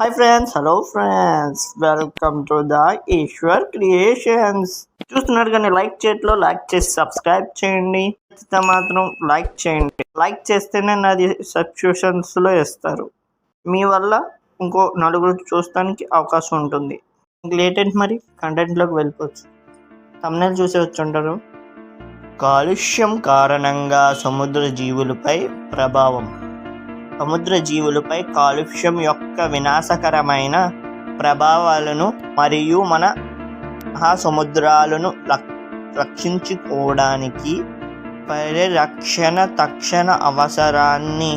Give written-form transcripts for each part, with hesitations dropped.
Hi friends, hello friends, welcome to the Eshwar creations. చూస్తున్నారు కానీ like చేయట్లో లైక్ చేసి సబ్స్క్రైబ్ చేయండి. మాత్రం లైక్ చేయండి. లైక్ చేస్తేనే నాది సబ్స్క్రిప్షన్స్లో ఇస్తారు. మీ వల్ల ఇంకో నలుగురు చూస్తానికి అవకాశం ఉంటుంది. లేటెంట్ మరి కంటెంట్లోకి వెళ్ళిపోవచ్చు. తమ్నెల్ చూసే వచ్చుంటారు. కాలుష్యం కారణంగా సముద్ర జీవులపై ప్రభావం. సముద్ర జీవులపై కాలుష్యం యొక్క వినాశకరమైన ప్రభావాలను మరియు మన మహాసముద్రాలను రక్షించుకోవడానికి పరిరక్షణ తక్షణ అవసరాన్ని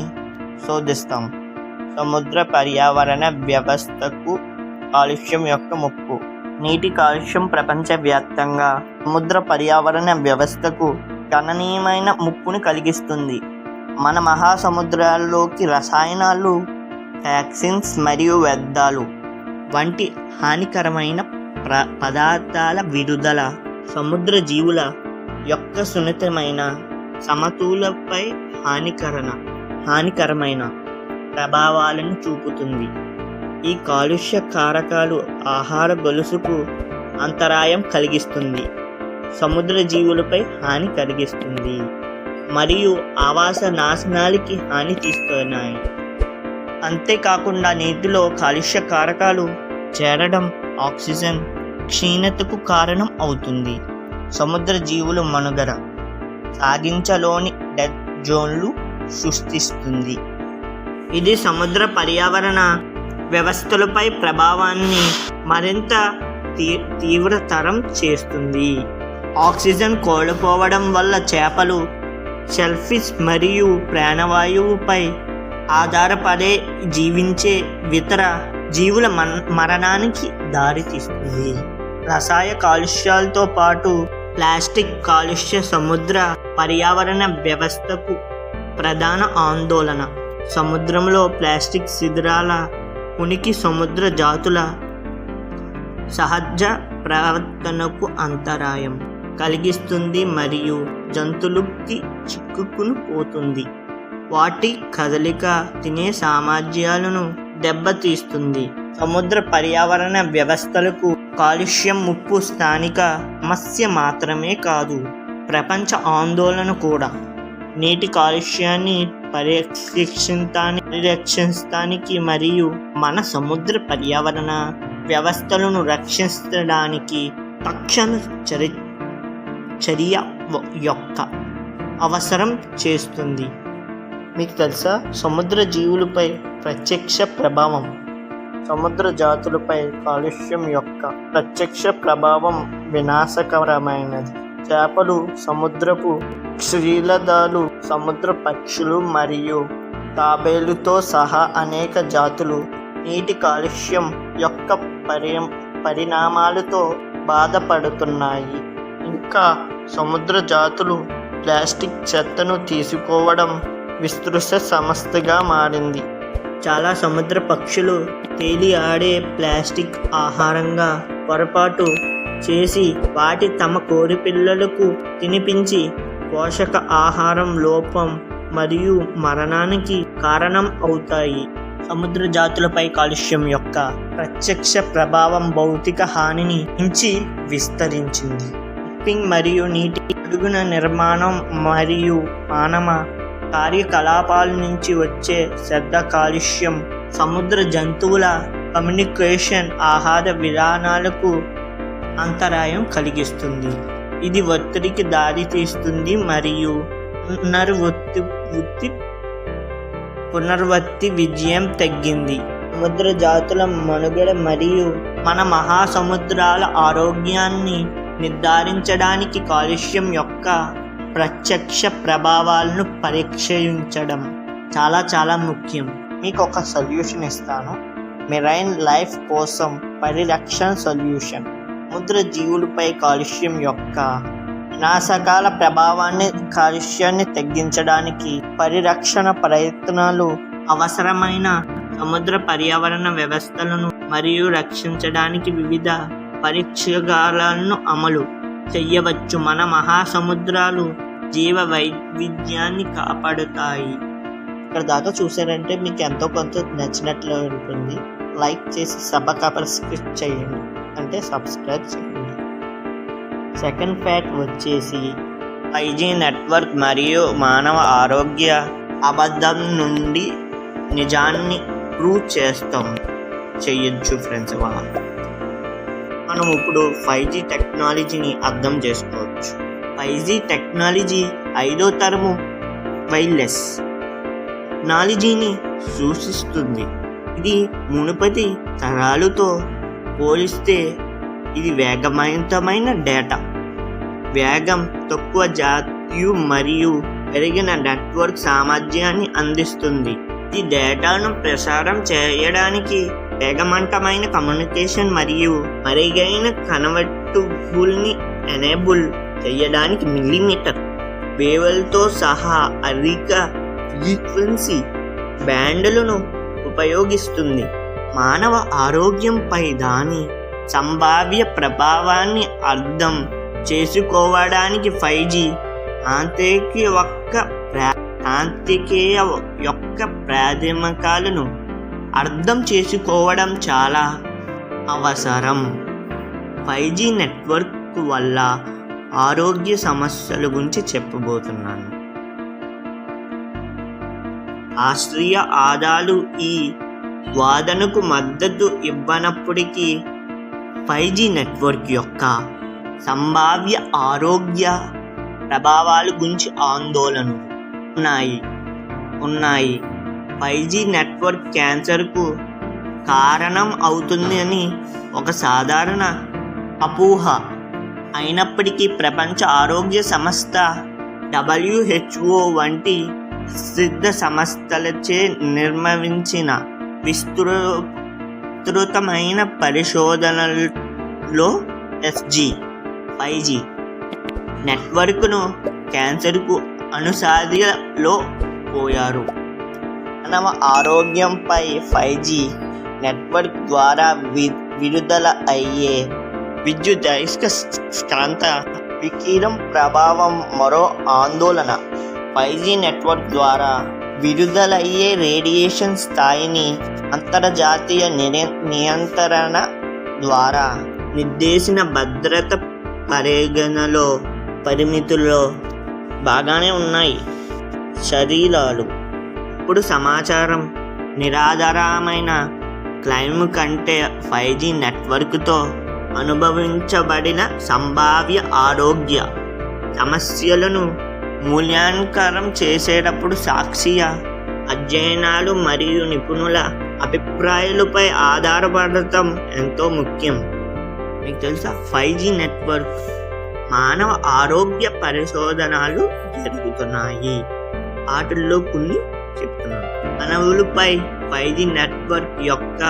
శోధిస్తాం. సముద్ర పర్యావరణ వ్యవస్థకు కాలుష్యం యొక్క ముప్పు. నీటి కాలుష్యం ప్రపంచవ్యాప్తంగా సముద్ర పర్యావరణ వ్యవస్థకు గణనీయమైన ముప్పును కలిగిస్తుంది. మన మహాసముద్రాల్లోకి రసాయనాలు, టాక్సిన్స్ మరియు వ్యర్థాలు వంటి హానికరమైన పదార్థాల విడుదల సముద్ర జీవుల యొక్క సున్నితమైన సమతులపై హానికరమైన ప్రభావాలను చూపుతుంది. ఈ కాలుష్య కారకాలు ఆహార గొలుసుకు అంతరాయం కలిగిస్తుంది, సముద్ర జీవులపై హాని కలిగిస్తుంది మరియు ఆవాస నాశనాలకి హాని తీస్తున్నాయి. అంతేకాకుండా నీటిలో కాలుష్య కారకాలు చేరడం ఆక్సిజన్ క్షీణతకు కారణం అవుతుంది. సముద్ర జీవులు మనుగడ సాగించలోని డెత్ జోన్లు సృష్టిస్తుంది. ఇది సముద్ర పర్యావరణ వ్యవస్థలపై ప్రభావాన్ని మరింత తీవ్రతరం చేస్తుంది. ఆక్సిజన్ కోల్పోవడం వల్ల చేపలు, షెల్ఫిష్ మరియు ప్రాణవాయువుపై ఆధారపడే జీవించే ఇతర జీవుల మరణానికి దారితీస్తుంది. రసాయన కాలుష్యాలతో పాటు ప్లాస్టిక్ కాలుష్య సముద్ర పర్యావరణ వ్యవస్థకు ప్రధాన ఆందోళన. సముద్రంలో ప్లాస్టిక్ శిథిలాల ఉనికి సముద్ర జాతుల సహజ ప్రవర్తనకు అంతరాయం కలిగిస్తుంది మరియు జంతువులకి చిక్కుకుని పోతుంది. వాటి కదలిక తినే సామర్థ్యాలను దెబ్బతీస్తుంది. సముద్ర పర్యావరణ వ్యవస్థలకు కాలుష్యం ముప్పు స్థానిక సమస్య మాత్రమే కాదు, ప్రపంచ ఆందోళన కూడా. నీటి కాలుష్యాన్ని పరిరక్షించడానికి మరియు మన సముద్ర పర్యావరణ వ్యవస్థలను రక్షించడానికి తక్షణ చర్య యొక్క అవసరం చేస్తుంది. మీకు తెలుసా, సముద్ర జీవులపై ప్రత్యక్ష ప్రభావం. సముద్ర జాతులపై కాలుష్యం యొక్క ప్రత్యక్ష ప్రభావం వినాశకరమైనది. చేపలు, సముద్రపు క్షీరదాలు, సముద్ర పక్షులు మరియు తాబేలుతో సహా అనేక జాతులు నీటి కాలుష్యం యొక్క పరిణామాలతో బాధపడుతున్నాయి. ఇంకా సముద్ర జాతులు ప్లాస్టిక్ చెత్తను తీసుకోవడం విస్తృత సమస్యగా మారింది. చాలా సముద్ర పక్షులు తేలి ఆడే ప్లాస్టిక్ ఆహారంగా పొరపాటు చేసి వాటి తమ కోడి పిల్లలకు తినిపించి పోషక ఆహారం లోపం మరియు మరణానికి కారణం అవుతాయి. సముద్ర జాతులపై కాలుష్యం యొక్క ప్రత్యక్ష ప్రభావం భౌతిక హానిని మించి విస్తరించింది. షిప్పింగ్ మరియు నీటి అడుగున నిర్మాణం మరియు మానవ కార్యకలాపాల నుంచి వచ్చే శబ్ద కాలుష్యం సముద్ర జంతువుల కమ్యూనికేషన్, ఆహార విధానాలకు అంతరాయం కలిగిస్తుంది. ఇది ఒత్తిడికి దారితీస్తుంది మరియు పునర్వృత్తి విజయం తగ్గింది. సముద్ర జాతుల మనుగడ మరియు మన మహాసముద్రాల ఆరోగ్యాన్ని నిర్ధారించడానికి కాలుష్యం యొక్క ప్రత్యక్ష ప్రభావాలను పరీక్షించడం చాలా ముఖ్యం. మీకు ఒక సొల్యూషన్ ఇస్తాను. మెరైన్ లైఫ్ కోసం పరిరక్షణ సొల్యూషన్. సముద్ర జీవులపై కాలుష్యం యొక్క వినాశకాల కాలుష్యాన్ని తగ్గించడానికి పరిరక్షణ ప్రయత్నాలు అవసరమైన సముద్ర పర్యావరణ వ్యవస్థలను మరియు రక్షించడానికి వివిధ పరిష్కారాలను అమలు చేయవచ్చు. మన మహాసముద్రాలు జీవ వైవిధ్యాన్ని కాపాడుతాయి. ఇక్కడ దాకా చూసారంటే మీకు ఎంతో కొంత నచ్చినట్లు ఉంటుంది. లైక్ చేసి సబ్స్క్రైబ్ చేయండి, అంటే సబ్స్క్రైబ్ చేయండి. సెకండ్ ఫ్యాక్ట్ వచ్చేసి 5G నెట్వర్క్ మరియు మానవ ఆరోగ్య అబద్ధం నుండి నిజాన్ని ప్రూవ్ చేయొచ్చు ఫ్రెండ్స్. మనం ఇప్పుడు 5G టెక్నాలజీని అర్థం చేసుకోవచ్చు. 5G టెక్నాలజీ 5వ తరము వైర్లెస్ టెక్నాలజీని సూచిస్తుంది. ఇది మునుపటి తరాలతో పోలిస్తే ఇది వేగవంతమైన డేటా, వేగం తక్కువ జాతీయ మరియు పెరిగిన నెట్వర్క్ సామర్థ్యాన్ని అందిస్తుంది. ఈ డేటాను ప్రసారం చేయడానికి వేగవంతమైన కమ్యూనికేషన్ మరియు మెరుగైన కన్వర్టబుల్ని ఎనేబుల్ చేయడానికి మిల్లీమీటర్ వేవ్లతో సహా అధిక ఫ్రీక్వెన్సీ బ్యాండ్లను ఉపయోగిస్తుంది. మానవ ఆరోగ్యంపై దాని సంభావ్య ప్రభావాన్ని అర్థం చేసుకోవడానికి 5G సాంకేతిక యొక్క ప్రాథమికాలను అర్థం చేసుకోవడం చాలా అవసరం. 5G నెట్వర్క్ వల్ల ఆరోగ్య సమస్యల గురించి చెప్పబోతున్నాను. శాస్త్రీయ ఆధారాలు ఈ వాదనకు మద్దతు ఇవ్వనప్పటికీ 5G నెట్వర్క్ యొక్క సంభావ్య ఆరోగ్య ప్రభావాల గురించి ఆందోళనలు ఉన్నాయి. 5G నెట్వర్క్ క్యాన్సర్కు కారణం అవుతుందని ఒక సాధారణ అపోహ అయినప్పటికీ ప్రపంచ ఆరోగ్య సంస్థ WHO వంటి సిద్ధ సంస్థలచే నిర్వహించిన విస్తృతమైన పరిశోధనల్లో 5G నెట్వర్క్ను క్యాన్సర్కు అనుసాదిలో పోయారు. మానవ ఆరోగ్యంపై 5G నెట్వర్క్ ద్వారా విడుదల అయ్యే విద్యుదయస్కాంత వికిరణం ప్రభావం మరో ఆందోళన. 5G నెట్వర్క్ ద్వారా విడుదలయ్యే రేడియేషన్ స్థాయిని అంతర్జాతీయ నియంత్రణ ద్వారా నిర్దేశించిన భద్రత పరిమితుల్లో బాగానే ఉన్నాయి. శరీరాలు ఇప్పుడు సమాచారం నిరాధారమైన క్లైమ్ కంటే 5G నెట్వర్క్తో అనుభవించబడిన సంభావ్య ఆరోగ్య సమస్యలను మూల్యాంకనం చేసేటప్పుడు సాక్షియ అధ్యయనాలు మరియు నిపుణుల అభిప్రాయాలపై ఆధారపడటం ఎంతో ముఖ్యం. మీకు తెలుసా, 5G నెట్వర్క్ మానవ ఆరోగ్య పరిశోధనలు జరుగుతున్నాయి. వాటిల్లో కొన్ని చెప్తున్నాను. మానవులపై 5G నెట్వర్క్ యొక్క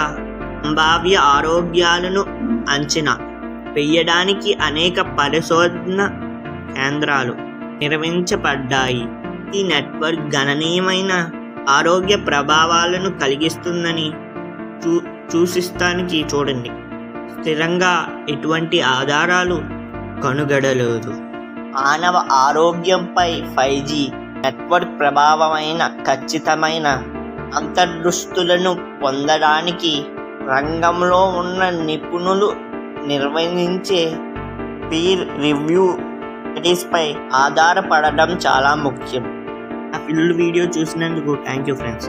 సంభావ్య ఆరోగ్యాలను అంచనా వేయడానికి అనేక పరిశోధన కేంద్రాలు నిర్వహించబడ్డాయి. ఈ నెట్వర్క్ గణనీయమైన ఆరోగ్య ప్రభావాలను కలిగిస్తుందని సూచిస్తానికి చూడండి. స్థిరంగా ఎటువంటి ఆధారాలు కనుగొనలేదు. మానవ ఆరోగ్యంపై 5G నెట్వర్క్ ప్రభావమైన ఖచ్చితమైన అంతర్దృష్టులను పొందడానికి రంగంలో ఉన్న నిపుణులు నిర్వహించే పీర్ రివ్యూ స్టడీస్పై ఆధారపడడం చాలా ముఖ్యం. ఆ ఫుల్ వీడియో చూసినందుకు థ్యాంక్ యూ ఫ్రెండ్స్.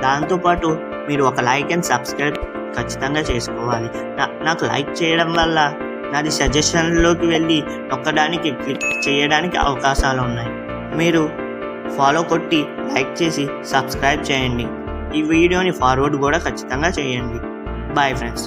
దాంతోపాటు మీరు ఒక లైక్ అండ్ సబ్స్క్రైబ్ ఖచ్చితంగా చేసుకోవాలి. నాకు లైక్ చేయడం వల్ల నాది సజెషన్లోకి వెళ్ళి నొక్కడానికి క్లిక్ చేయడానికి అవకాశాలు ఉన్నాయి. మీరు ఫాలో కొట్టి లైక్ చేసి సబ్స్క్రైబ్ చేయండి. ఈ వీడియోని ఫార్వర్డ్ కూడా ఖచ్చితంగా చేయండి. Bye friends.